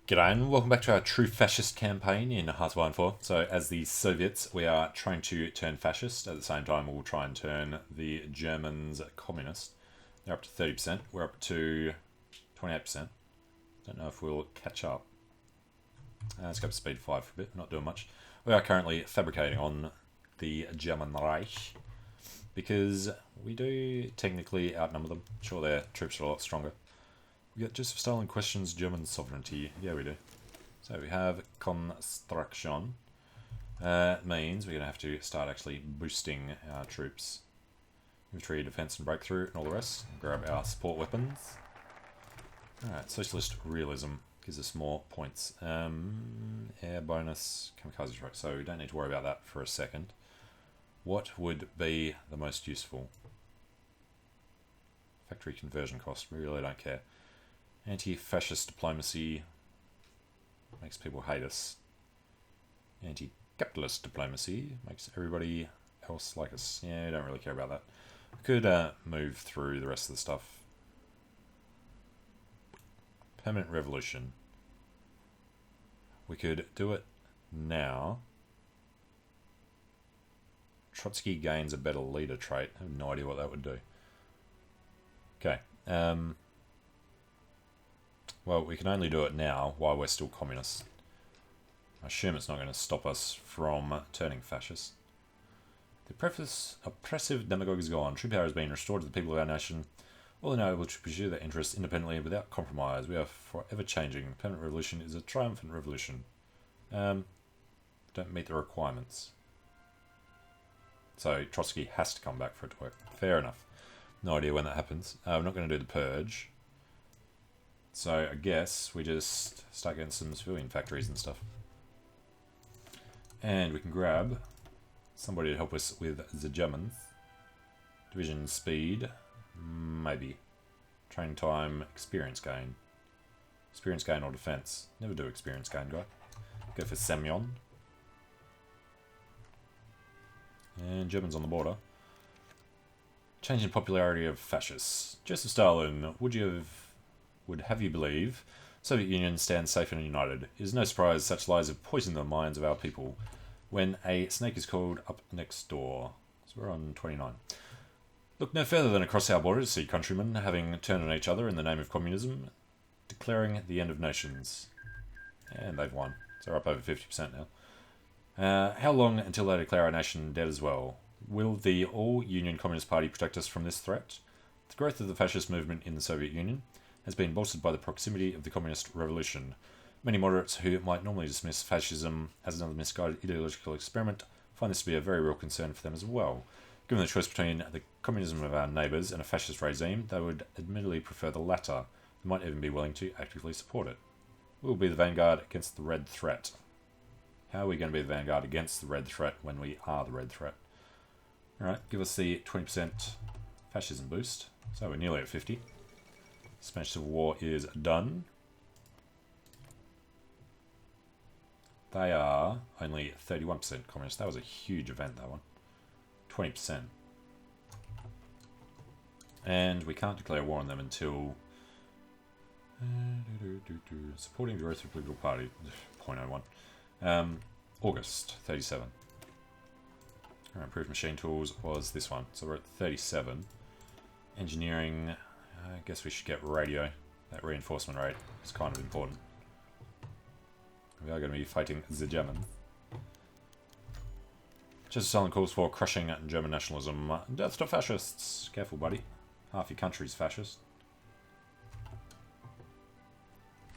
G'day and welcome back to our True Fascist campaign in HoI 4. So as the Soviets, we are trying to turn fascist. At the same time, we'll try and turn the Germans communist. They're up to 30%. We're up to 28%. Don't know if we'll catch up. Let's go up to speed 5 for a bit. Not doing much. We are currently fabricating on the German Reich because we do technically outnumber them. Sure, their troops are a lot stronger. We got Joseph Stalin questions German sovereignty. Yeah, we do. So we have construction. It means we're going to have to start actually boosting our troops. Infantry, defense and breakthrough and all the rest. Grab our support weapons. Alright, socialist realism gives us more points. Air bonus, kamikaze strike. So we don't need to worry about that for a second. What would be the most useful? Factory conversion cost. We really don't care. Anti-fascist diplomacy makes people hate us. Anti-capitalist diplomacy makes everybody else like us. Yeah, I don't really care about that. We could move through the rest of the stuff. Permanent revolution. We could do it now. Trotsky gains a better leader trait. I have no idea what that would do. Okay. Well, we can only do it now while we're still communists. I assume it's not going to stop us from turning fascist. The oppressive demagogue is gone. True power has been restored to the people of our nation. All are now able to pursue their interests independently and without compromise. We are forever changing. Permanent revolution is a triumphant revolution. Don't meet the requirements. So Trotsky has to come back for it to work. Fair enough. No idea when that happens. We're not going to do the purge. So I guess we just start getting some civilian factories and stuff. And we can grab somebody to help us with the Germans. Division speed, maybe. Training time, experience gain. Experience gain or defense. Never do experience gain, guy. Go for Semyon. And Germans on the border. Change in popularity of fascists. Joseph Stalin, would have you believe Soviet Union stands safe and united. It is no surprise such lies have poisoned the minds of our people when a snake is called up next door. So we're on 29. Look no further than across our borders, see countrymen having turned on each other in the name of communism, declaring the end of nations. And they've won. So we're up over 50% now. How long until they declare our nation dead as well? Will the All-Union Communist Party protect us from this threat? The growth of the fascist movement in the Soviet Union has been bolstered by the proximity of the communist revolution. Many moderates who might normally dismiss fascism as another misguided ideological experiment find this to be a very real concern for them as well. Given the choice between the communism of our neighbours and a fascist regime, they would admittedly prefer the latter. They might even be willing to actively support it. We will be the vanguard against the red threat. How are we going to be the vanguard against the red threat when we are the red threat? Alright, give us the 20% fascism boost. So we're nearly at 50. Spanish Civil War is done. They are only 31% communist. That was a huge event, that one. 20%. And we can't declare war on them until... supporting the growth of political party. 0.01. August 37. Our improved machine tools was this one. So we're at 37. Engineering... I guess we should get radio. That reinforcement rate is kind of important. We are going to be fighting the Germans. Joseph Stalin calls for crushing German nationalism. Death to fascists! Careful, buddy. Half your country's fascist.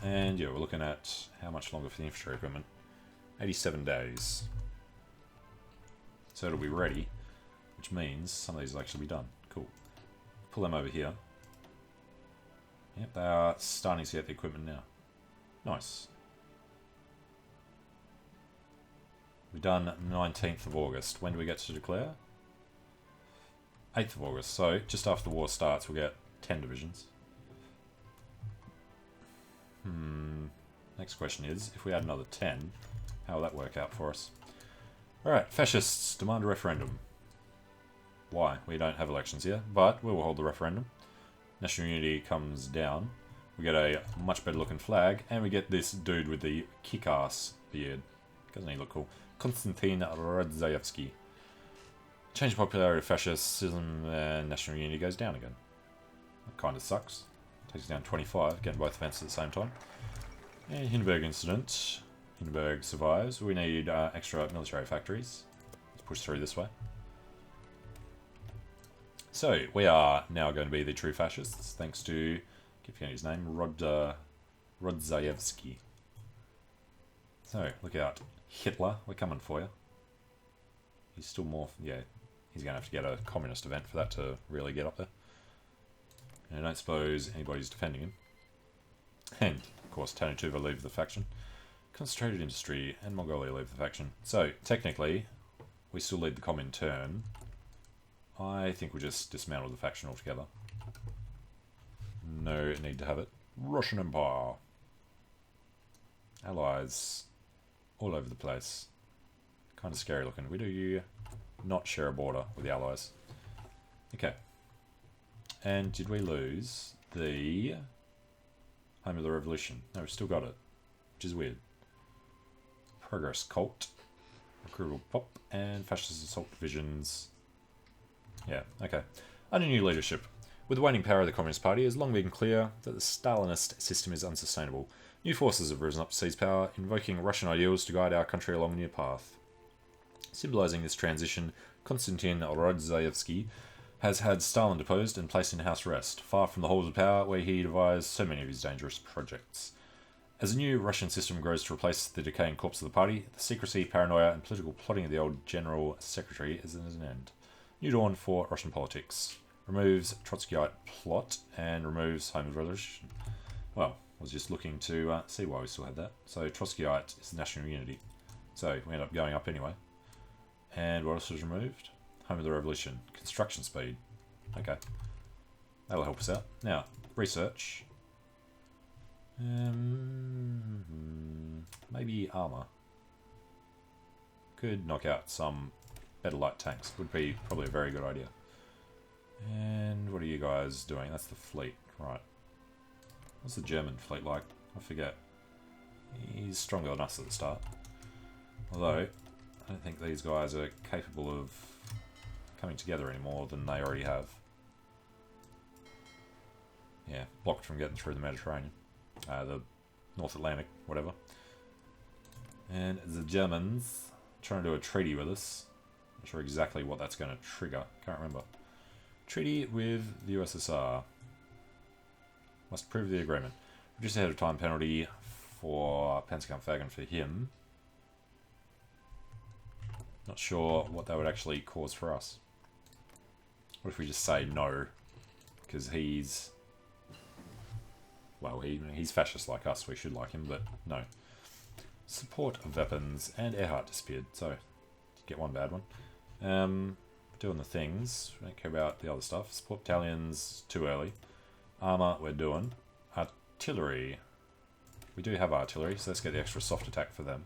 And yeah, we're looking at how much longer for the infantry equipment. 87 days. So it'll be ready, which means some of these will actually be done. Cool. Pull them over here. Yep, they are starting to get the equipment now. Nice. We've done 19th of August. When do we get to declare? 8th of August. So, just after the war starts, we'll get 10 divisions. Next question is, if we add another 10, how will that work out for us? Alright, fascists demand a referendum. Why? We don't have elections here, but we will hold the referendum. National unity comes down. We get a much better looking flag, and we get this dude with the kick-ass beard. Doesn't he look cool? Konstantin Radzaevsky. Change popularity of fascism and national unity goes down again. That kind of sucks. Takes us down 25, getting both events at the same time. And Hindenburg incident. Hindenburg survives. We need extra military factories. Let's push through this way. So, we are now going to be the true fascists, thanks to, I keep forgetting his name, Radzaevsky. So, look out. Hitler, we're coming for you. He's still more, yeah, he's going to have to get a communist event for that to really get up there. And I don't suppose anybody's defending him. And, of course, Tanituva leave the faction. Concentrated Industry and Mongolia leave the faction. So, technically, we still lead the Comintern. I think we'll just dismantle the faction altogether. No need to have it. Russian Empire. Allies all over the place. Kind of scary looking. We do not share a border with the Allies. Okay. And did we lose the Home of the Revolution? No, we've still got it, which is weird. Progress Cult, Recruitable Pop, and Fascist Assault Divisions. Yeah, okay. Under new leadership. With the waning power of the Communist Party, it has long been clear that the Stalinist system is unsustainable. New forces have risen up to seize power, invoking Russian ideals to guide our country along a new path. Symbolising this transition, Konstantin Radzaevsky has had Stalin deposed and placed in house arrest, far from the halls of power where he devised so many of his dangerous projects. As the new Russian system grows to replace the decaying corpse of the party, the secrecy, paranoia, and political plotting of the old General Secretary is at an end. New dawn for Russian politics. Removes Trotskyite plot and removes Home of the Revolution. Well, I was just looking to see why we still had that. So Trotskyite is national unity. So we end up going up anyway. And what else was removed? Home of the Revolution. Construction speed. Okay. That'll help us out. Now, research. Maybe armor. Could knock out some better light tanks. Would be probably a very good idea. And what are you guys doing? That's the fleet. Right. What's the German fleet like? I forget. He's stronger than us at the start. Although, I don't think these guys are capable of coming together any more than they already have. Yeah, blocked from getting through the Mediterranean. The North Atlantic, whatever. And the Germans trying to do a treaty with us. Not sure exactly what that's going to trigger. Can't remember. Treaty with the USSR. Must approve the agreement. Reduce ahead of time penalty for Panzerkampfwagen for him. Not sure what that would actually cause for us. What if we just say no? Because he's... Well, he's fascist like us. We should like him, but no. Support of weapons. And Earhart disappeared. So, get one bad one. Doing the things. We don't care about the other stuff. Support battalions, too early. Armour, we're doing. Artillery. We do have artillery, so let's get the extra soft attack for them.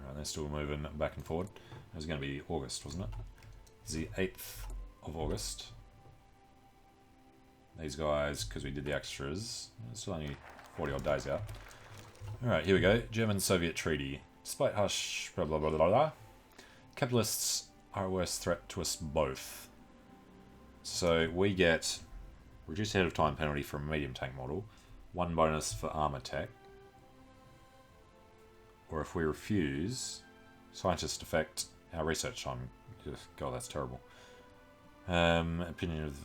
Alright, they're still moving back and forward. It was going to be August, wasn't it? It's the 8th of August. These guys, because we did the extras, it's still only 40 odd days out. Alright, here we go. German-Soviet treaty. Despite harsh blah blah blah blah blah, capitalists are a worse threat to us both. So we get reduced ahead of time penalty for a medium tank model, 1 bonus for armor tech, or if we refuse, scientists affect our research time. God, that's terrible. Opinion of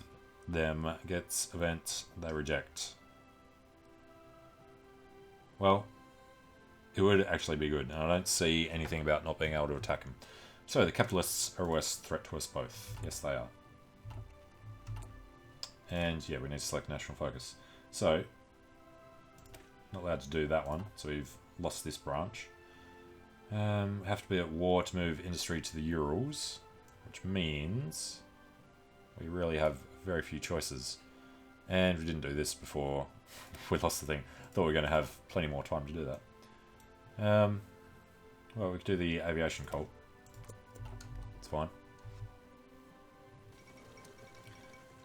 them gets event they reject. Well, it would actually be good, and I don't see anything about not being able to attack them. So the capitalists are a worse threat to us both. Yes, they are. And yeah, we need to select national focus. So, not allowed to do that one, so we've lost this branch. Have to be at war to move industry to the Urals, which means we really have very few choices. And we didn't do this before we lost the thing. Thought we were going to have plenty more time to do that. Well, we could do the aviation cult. It's fine.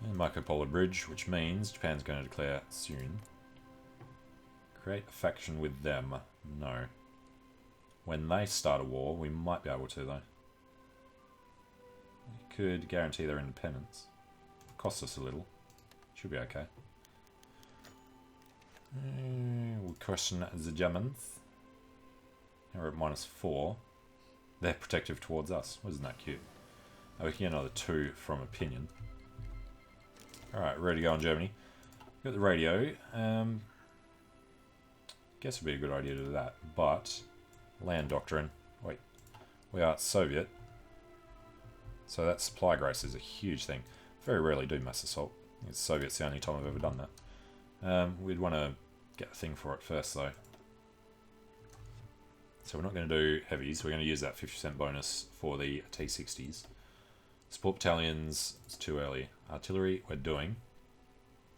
And Marco Polo Bridge, which means Japan's going to declare soon. Create a faction with them. No. When they start a war, we might be able to, though. We could guarantee their independence. Cost us a little. Should be okay. We'll question the Germans. Now we're at -4. They're protective towards us. Wasn't that cute? Oh, we can get another 2 from opinion. Alright, ready to go on Germany. Got the radio. Guess it'd be a good idea to do that. But, land doctrine. Wait, we are Soviet. So that supply grace is a huge thing. Very rarely do mass assault. I think Soviet's the only time I've ever done that. We'd want to get a thing for it first though. So we're not going to do heavies. We're going to use that 50% bonus for the T-60s. Support battalions, it's too early. Artillery, we're doing.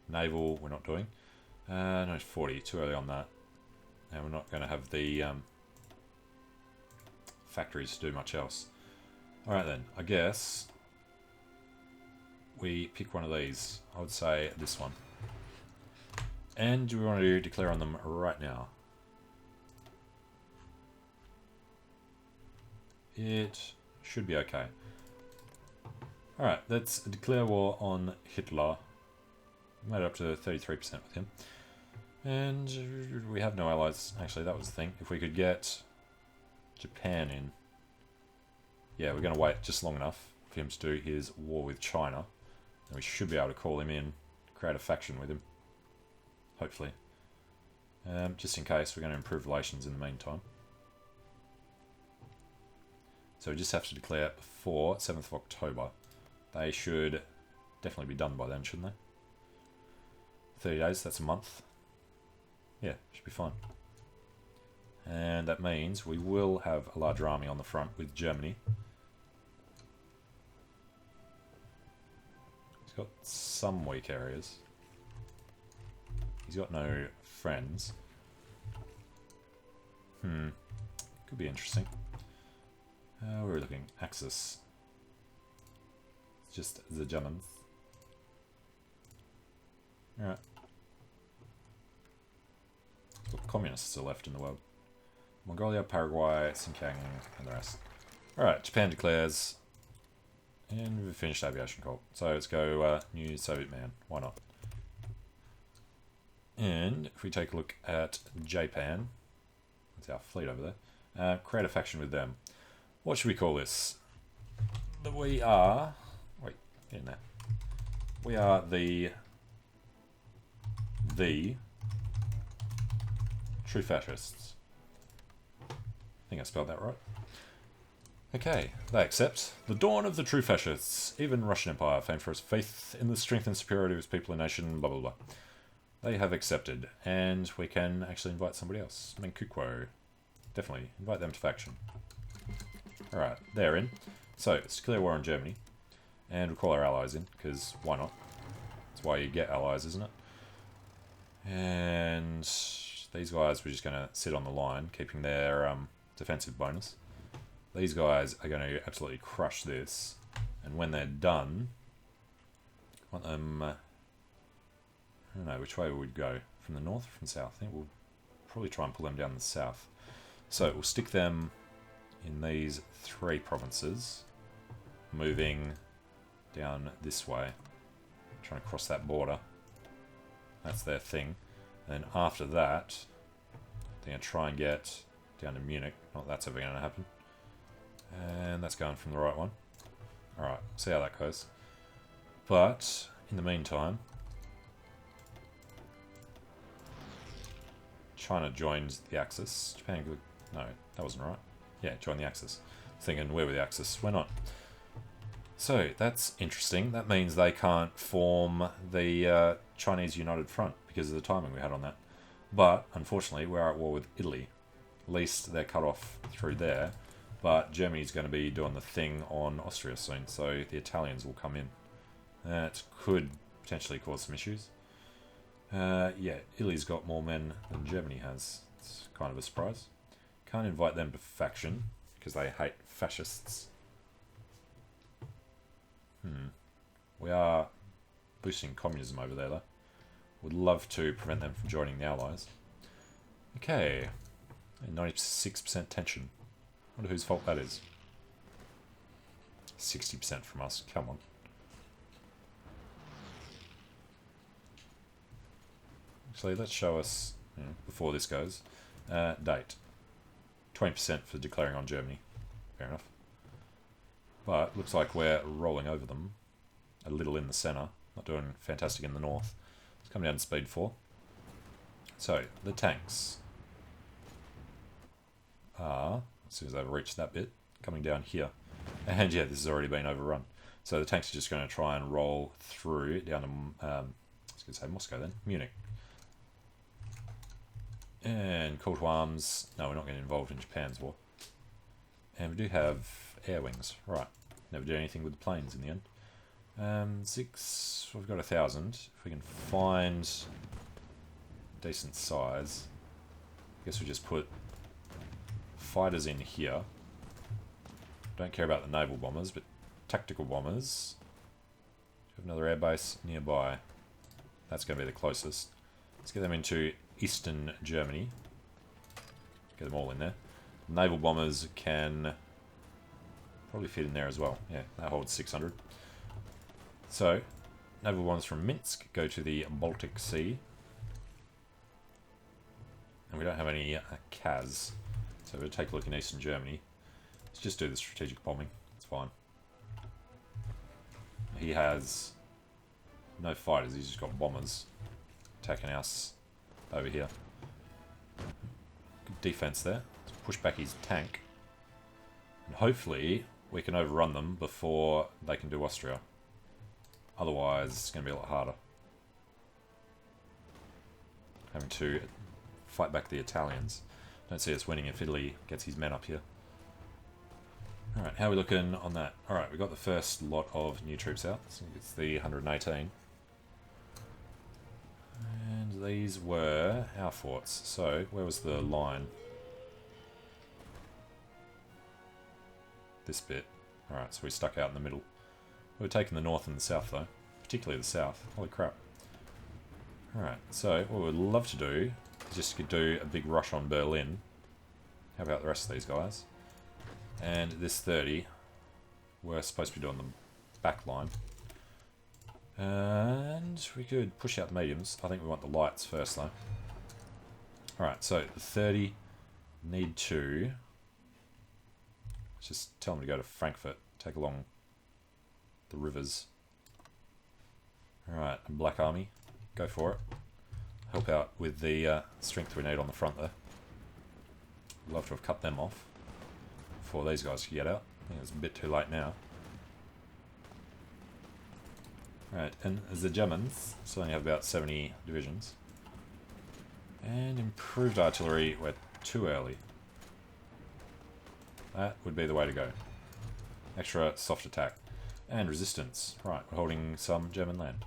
Naval, we're not doing. No, 40, too early on that. And we're not going to have the factories to do much else. Alright then, I guess we pick one of these. I would say this one. And do we want to declare on them right now? It should be okay. Alright, let's declare war on Hitler. Made it up to 33% with him. And we have no allies. Actually, that was the thing. If we could get Japan in. Yeah, we're going to wait just long enough for him to do his war with China. And we should be able to call him in, create a faction with him. Hopefully. Just in case, we're going to improve relations in the meantime. So we just have to declare before 7th of October. They should definitely be done by then, shouldn't they? 30 days, that's a month. Yeah, should be fine. And that means we will have a larger army on the front with Germany. He's got some weak areas. He's got no friends. Could be interesting. Where are we looking? Axis. It's just the Germans. Alright. What communists are left in the world? Mongolia, Paraguay, Xinjiang, and the rest. Alright, Japan declares. And we've finished aviation call. So let's go new Soviet man. Why not? And if we take a look at Japan, that's our fleet over there, create a faction with them. What should we call this? We are... Wait, get in there. We are the true fascists. I think I spelled that right. Okay, they accept. The dawn of the true fascists. Even Russian Empire, famed for its faith in the strength and superiority of its people and nation, blah blah blah. They have accepted, and we can actually invite somebody else. Menkukwo. Definitely, invite them to faction. Alright, they're in. So, let's declare war on Germany. And we'll call our allies in, because why not? That's why you get allies, isn't it? And these guys, we're just going to sit on the line, keeping their defensive bonus. These guys are going to absolutely crush this. And when they're done, I want them... I don't know which way we would go. From the north or from the south? I think we'll probably try and pull them down the south. So we'll stick them in these 3 provinces, moving down this way, trying to cross that border. That's their thing. And then after that, they're going to try and get down to Munich. Not that that's ever going to happen. And that's going from the right one. Alright, see how that goes. But, in the meantime, China joined the Axis. Japan... No, that wasn't right. Yeah, join the Axis. Thinking, where were the Axis? We're not. So, that's interesting. That means they can't form the Chinese United Front because of the timing we had on that. But, unfortunately, we're at war with Italy. At least they're cut off through there. But Germany's going to be doing the thing on Austria soon, so the Italians will come in. That could potentially cause some issues. Yeah, Italy's got more men than Germany has. It's kind of a surprise. Can't invite them to faction, because they hate fascists. We are boosting communism over there, though. Would love to prevent them from joining the Allies. Okay. 96% tension. Wonder whose fault that is. 60% from us. Come on. Actually, let's show us, before this goes, date. 20% for declaring on Germany. Fair enough. But looks like we're rolling over them a little in the centre. Not doing fantastic in the north. Let's come down to speed 4. So, the tanks are, as soon as they've reached that bit, coming down here. And yeah, this has already been overrun. So the tanks are just going to try and roll through down to, I was going to say Moscow then, Munich. And call to arms. No, we're not getting involved in Japan's war. And we do have air wings. Right. Never did anything with the planes in the end. 6. We've got 1,000. If we can find decent size, I guess we just put fighters in here. Don't care about the naval bombers, but tactical bombers. Do we have another airbase nearby? That's going to be the closest. Let's get them into Eastern Germany. Get them all in there. Naval bombers can probably fit in there as well. Yeah, that holds 600. So, naval bombers from Minsk go to the Baltic Sea. And we don't have any Kaz. So we'll take a look in Eastern Germany. Let's just do the strategic bombing. It's fine. He has no fighters, he's just got bombers attacking us over here. Good defense there. Let's push back his tank. And hopefully we can overrun them before they can do Austria. Otherwise it's going to be a lot harder. Having to fight back the Italians. Don't see us winning if Italy gets his men up here. Alright, how are we looking on that? Alright, we got the first lot of new troops out. So it's the 118. And these were our forts. So, where was the line? This bit. Alright, so we stuck out in the middle. We're taking the north and the south though. Particularly the south. Holy crap. Alright, so what we'd love to do is just do a big rush on Berlin. How about the rest of these guys? And this 30, we're supposed to be doing the back line. And we could push out the mediums. I think we want the lights first though. Alright, so the 30 need to... Let's just tell them to go to Frankfurt. Take along the rivers. Alright, and Black Army. Go for it. Help out with the strength we need on the front there. I'd love to have cut them off before these guys can get out. I think it's a bit too late now. Right, and as the Germans still only have about 70 divisions. And improved artillery, we're too early. That would be the way to go. Extra soft attack. And resistance. Right, we're holding some German land.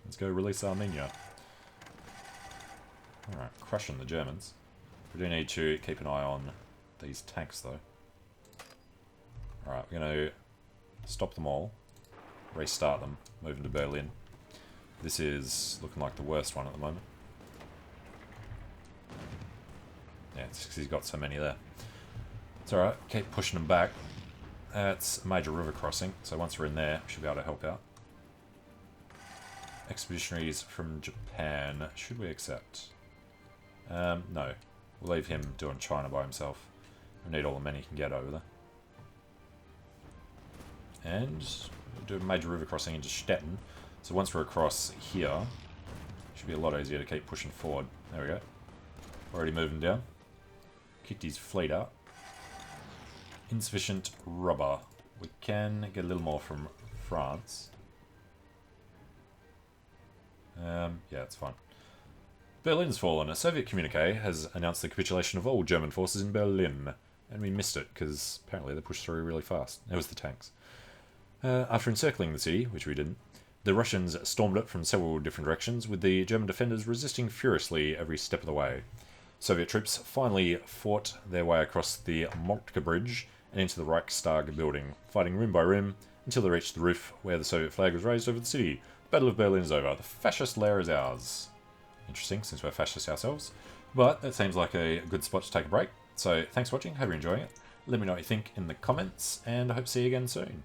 Let's go release Armenia. Alright, crushing the Germans. We do need to keep an eye on these tanks though. Alright, we're going to stop them all. Restart them. Move them to Berlin. This is looking like the worst one at the moment. Yeah, it's because he's got so many there. It's alright, keep pushing them back. That's a major river crossing, so once we're in there, we should be able to help out. Expeditionaries from Japan. Should we accept? No. We'll leave him doing China by himself. We need all the men he can get over there. And do a major river crossing into Stettin. So once we're across here, it should be a lot easier to keep pushing forward. There we go. Already moving down. Kicked his fleet out. Insufficient rubber. We can get a little more from France. Yeah, it's fine. Berlin's fallen. A Soviet communique has announced the capitulation of all German forces in Berlin. And we missed it, because apparently they pushed through really fast. It was the tanks. After encircling the city, which we didn't, the Russians stormed it from several different directions, with the German defenders resisting furiously every step of the way. Soviet troops finally fought their way across the Moltke Bridge and into the Reichstag building, fighting room by room until they reached the roof where the Soviet flag was raised over the city. Battle of Berlin is over. The fascist lair is ours. Interesting, since we're fascists ourselves. But that seems like a good spot to take a break. So thanks for watching. Hope you're enjoying it. Let me know what you think in the comments, and I hope to see you again soon.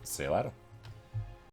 See you later.